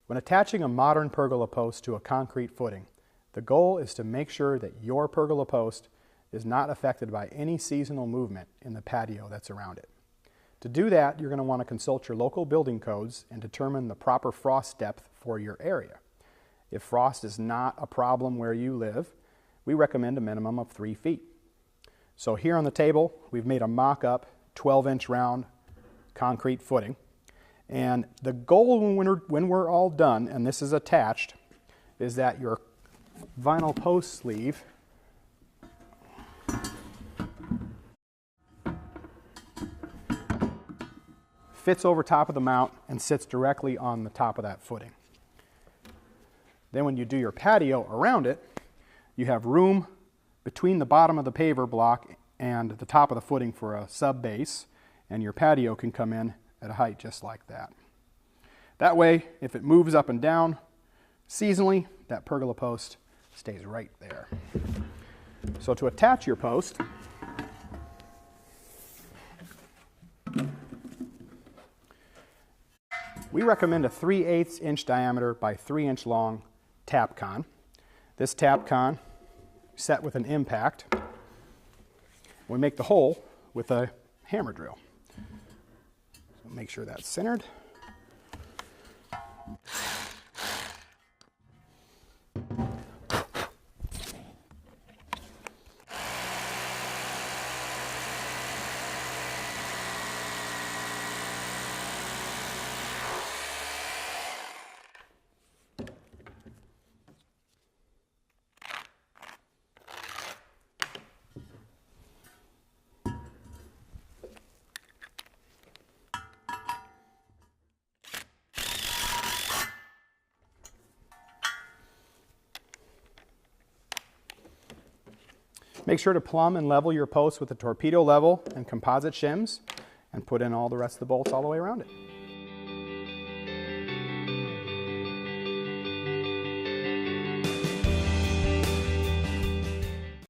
When attaching a modern pergola post to a concrete footing, the goal is to make sure that your pergola post is not affected by any seasonal movement in the patio that's around it. To do that, you're going to want to consult your local building codes and determine the proper frost depth for your area. If frost is not a problem where you live, we recommend a minimum of 3 feet. So here on the table, we've made a mock-up 12-inch round concrete footing. And the goal when we're all done, and this is attached, is that your vinyl post sleeve fits over top of the mount and sits directly on the top of that footing. Then when you do your patio around it, you have room between the bottom of the paver block and the top of the footing for a sub base, and your patio can come in at a height just like that. That way, if it moves up and down seasonally, that pergola post stays right there. So to attach your post, we recommend a 3/8 inch diameter by 3 inch long tap con. This tap con set with an impact. We make the hole with a hammer drill. So make sure that's centered. Make sure to plumb and level your post with a torpedo level and composite shims, and put in all the rest of the bolts all the way around it.